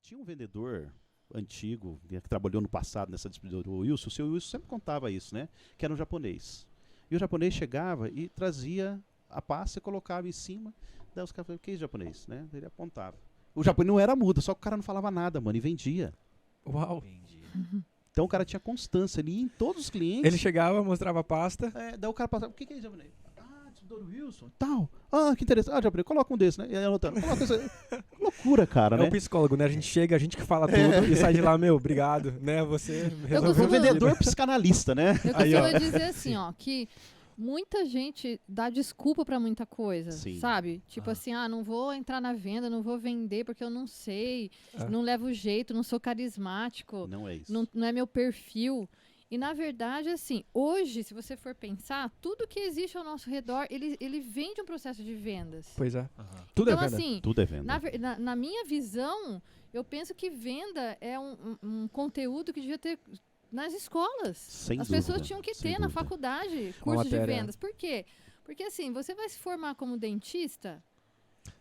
Tinha um vendedor antigo, que trabalhou no passado nessa distribuidora, o Wilson. O seu Wilson sempre contava isso, né? Que era um japonês. E o japonês chegava e trazia a pasta e colocava em cima. Daí os caras falavam, o que é isso, japonês? Né? Ele apontava. O japonês não era mudo, só que o cara não falava nada, mano, e vendia. Uau. Entendi. Então o cara tinha constância, ele ia em todos os clientes. Ele chegava, mostrava a pasta. Daí o cara passava, o que é isso, japonês? Ah, distribuidor Wilson, tal. Ah, que interessante. Ah, japonês, coloca um desse, né? E aí anotando, coloca esse. Loucura, cara, É né? o psicólogo, né? A gente chega, a gente que fala tudo e sai de lá, meu, obrigado, né? Você resolveu O minha vendedor vida. psicanalista, né? Eu Aí, ó. costumo dizer assim, ó, que muita gente dá desculpa pra muita coisa, Sim. sabe? Tipo assim, não vou entrar na venda, não vou vender porque eu não sei, não levo jeito, não sou carismático, Não é isso. não é meu perfil. E, na verdade, assim, hoje, se você for pensar, tudo que existe ao nosso redor, ele vem de um processo de vendas. Pois é. Aham. Tudo Então, é venda. assim, Tudo é venda. na minha visão, eu penso que venda é um conteúdo que devia ter nas escolas. Sem As dúvida, pessoas tinham que sem ter na dúvida. faculdade curso de matéria. vendas. Por quê? Porque assim, você vai se formar como dentista,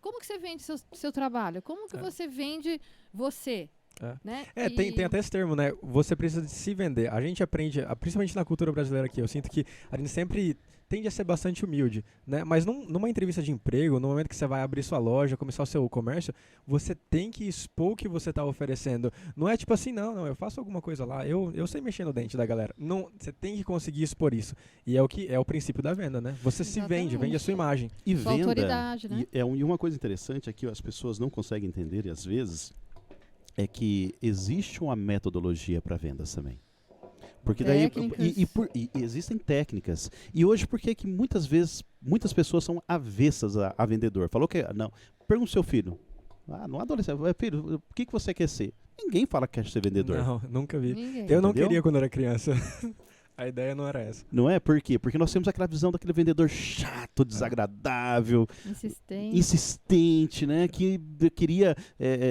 como que você vende seu trabalho? Como que você vende você? É. Né? Tem até esse termo, né? Você precisa de se vender. A gente aprende, principalmente na cultura brasileira aqui, eu sinto que a gente sempre tende a ser bastante humilde, né? Mas numa entrevista de emprego, no momento que você vai abrir sua loja, começar o seu comércio, você tem que expor o que você está oferecendo. Não é tipo assim, não, eu faço alguma coisa lá, eu sei mexer no dente da galera. Não, você tem que conseguir expor isso. E é o que é o princípio da venda, né? Você se vende, vende a sua imagem. E Sua venda, autoridade, né? e uma coisa interessante é que as pessoas não conseguem entender, e às vezes, é que existe uma metodologia para vendas também. Porque daí Técnicas. e existem técnicas. E hoje por que muitas vezes muitas pessoas são avessas a vendedor? Falou que não. Pergunta ao seu filho. Não adolescente, filho, o que você quer ser? Ninguém fala que quer ser vendedor. Não, nunca vi. Ninguém. Eu não Entendeu? queria quando era criança. A ideia não era essa. Não é? Por quê? Porque nós temos aquela visão daquele vendedor chato, desagradável, insistente, né? Que queria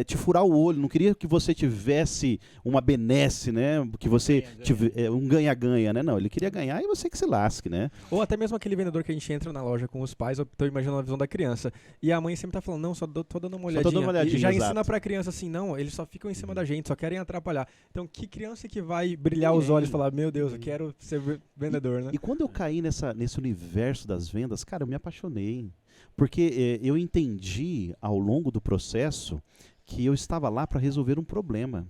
te furar o olho, não queria que você tivesse uma benesse, né? Que você tivesse um ganha-ganha, né? Não, ele queria ganhar e você que se lasque, né? Ou até mesmo aquele vendedor que a gente entra na loja com os pais, eu tô imaginando a visão da criança. E a mãe sempre tá falando, não, tô dando uma olhadinha. Só tô dando uma olhadinha, e já exato. ensina pra criança assim, não, eles só ficam em cima da gente, só querem atrapalhar. Então, que criança que vai brilhar os olhos e falar, meu Deus, eu quero ser vendedor, né? E quando eu caí nesse universo das vendas, cara, eu me apaixonei. Porque eu entendi ao longo do processo que eu estava lá para resolver um problema.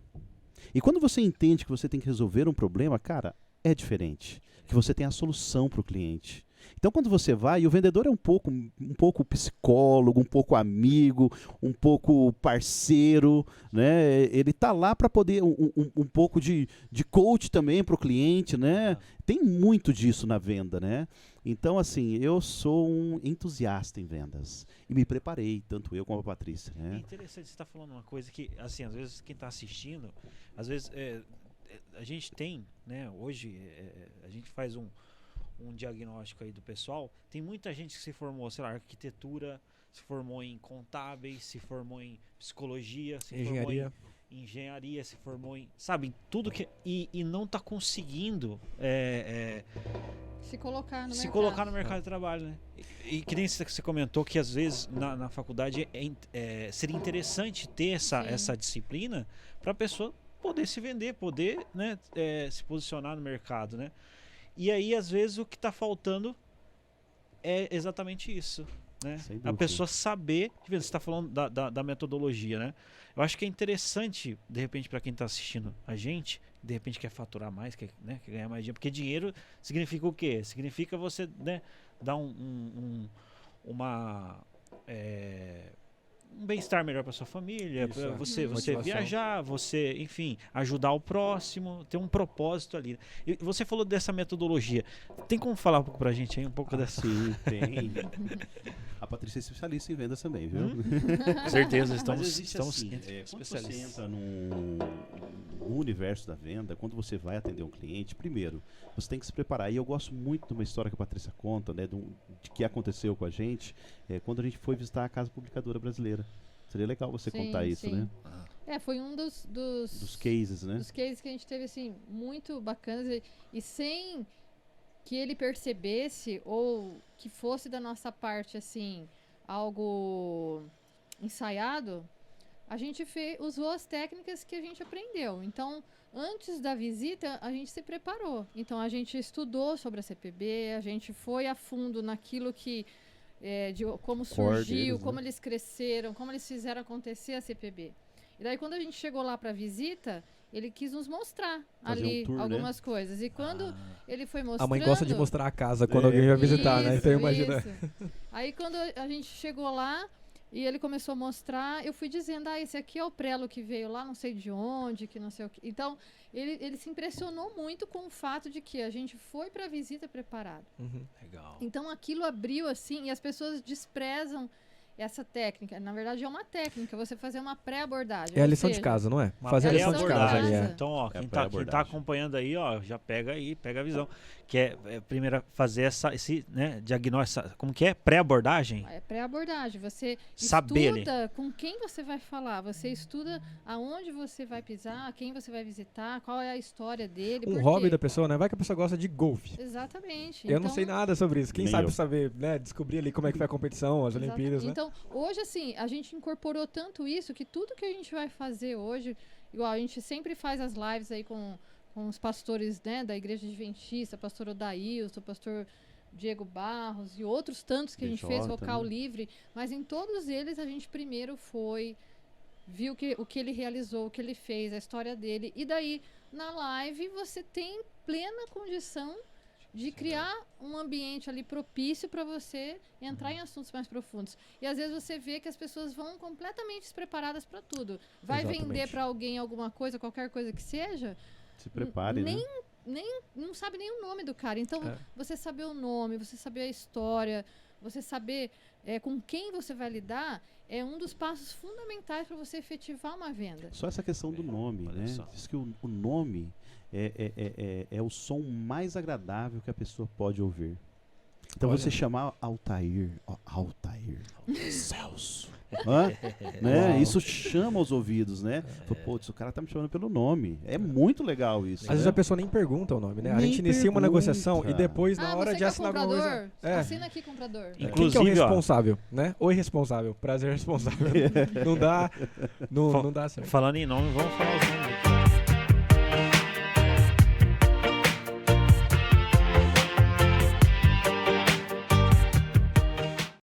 E quando você entende que você tem que resolver um problema, cara, é diferente. Que você tem a solução para o cliente. Então quando você vai, e o vendedor é um pouco psicólogo, um pouco amigo, um pouco parceiro, né? Ele tá lá para poder um pouco de coach também para o cliente, né? Tem muito disso na venda, né? Então assim, eu sou um entusiasta em vendas e me preparei, tanto eu como a Patrícia, É né? interessante, você está falando uma coisa que, assim, às vezes quem está assistindo, às vezes a gente tem, né? Hoje a gente faz um diagnóstico aí do pessoal. Tem muita gente que se formou, sei lá, arquitetura, se formou em contábeis, se formou em psicologia, se Engenharia. formou em engenharia, se formou em, sabe, tudo que e não tá conseguindo Se colocar no se mercado. colocar no mercado de trabalho, né? E que nem você comentou que às vezes na faculdade seria interessante ter essa disciplina para a pessoa poder se vender, poder, né, se posicionar no mercado, né? E aí, às vezes, o que está faltando é exatamente isso, né? Sem A dúvida. pessoa saber, você está falando da metodologia, né? Eu acho que é interessante, de repente, para quem está assistindo a gente, de repente quer faturar mais, quer ganhar mais dinheiro, porque dinheiro significa o quê? Significa você, né, dar um bem-estar melhor para sua família, Isso, pra você motivação. viajar, você, enfim, ajudar o próximo, ter um propósito ali. E você falou dessa metodologia. Tem como falar um pouco pra gente aí, um pouco dessa? Sim, tem. A Patrícia é especialista em vendas também, viu? Com certeza, Mas estamos existe assim, quando você especialistas. entra no universo da venda, quando você vai atender um cliente, primeiro, você tem que se preparar. E eu gosto muito de uma história que a Patrícia conta, né, de que aconteceu com a gente, quando a gente foi visitar a Casa Publicadora Brasileira. Seria legal você Sim, contar isso, sim. né? Foi um dos Dos cases, né? dos cases que a gente teve, assim, muito bacanas e sem que ele percebesse ou que fosse da nossa parte, assim, algo ensaiado, a gente usou as técnicas que a gente aprendeu. Então, antes da visita, a gente se preparou. Então, a gente estudou sobre a CPB, a gente foi a fundo naquilo que... de como surgiu, deles, como né? eles cresceram, como eles fizeram acontecer a CPB. E daí, quando a gente chegou lá para a visita, ele quis nos mostrar Fazer ali um tour, né? algumas coisas. E quando ele foi mostrando... A mãe gosta de mostrar a casa quando alguém vai visitar, né? Então imagina. Isso. Aí quando a gente chegou lá e ele começou a mostrar, eu fui dizendo, esse aqui é o prelo que veio lá, não sei de onde, que não sei o que. Então, ele se impressionou muito com o fato de que a gente foi para a visita preparado. Legal. Então, aquilo abriu assim, e as pessoas desprezam essa técnica. Na verdade, é uma técnica, você fazer uma pré-abordagem. É a ou lição de seja, casa, não é? Uma Fazer a lição de casa pré-abordagem. ali, é. Então, ó, É a quem tá pré-abordagem. acompanhando aí, ó, já pega aí, pega a visão. Que é primeiro fazer esse, né, diagnóstico, como que é? Pré-abordagem? É pré-abordagem. Você Saber ali. estuda com quem você vai falar, você estuda aonde você vai pisar, quem você vai visitar, qual é a história dele. Um por hobby quê. da pessoa, né? Vai que a pessoa gosta de golfe. Exatamente. Eu não sei nada sobre isso. Quem Nem sabe eu. saber, né? Descobrir ali como é que foi a competição, as Exatamente. Olimpíadas, né? Então, hoje, assim, a gente incorporou tanto isso que tudo que a gente vai fazer hoje, igual a gente sempre faz as lives aí com os pastores, né, da Igreja Adventista, pastor Odailson, pastor Diego Barros e outros tantos que a gente fez, DJ, vocal né? livre, mas em todos eles a gente primeiro viu o que ele realizou, o que ele fez, a história dele, e daí na live você tem plena condição de criar um ambiente ali propício para você entrar em assuntos mais profundos. E às vezes você vê que as pessoas vão completamente despreparadas para tudo. Vai Exatamente. vender para alguém alguma coisa, qualquer coisa que seja, Se prepare, né? não sabe nem o nome do cara. Então, É. você saber o nome, você saber a história, você saber com quem você vai lidar, é um dos passos fundamentais para você efetivar uma venda. Só essa questão do nome, Olha né? só. Diz que o nome é o som mais agradável que a pessoa pode ouvir. Então Olha. você chamar Altair, Altair, Celso, hã? Né? Uau. Isso chama os ouvidos, né? Fala, putz, o cara tá me chamando pelo nome. É muito legal isso. Às vezes né? a pessoa nem pergunta o nome, né? A Nem gente inicia uma pergunta. negociação e depois, na hora você de que é o assinar alguma comprador, coisa... É. assina aqui, comprador. Quem que é o Inclusive, ó, responsável, né? O irresponsável. Prazer responsável. Não dá certo. falando em nome, vamos falar os nomes aqui.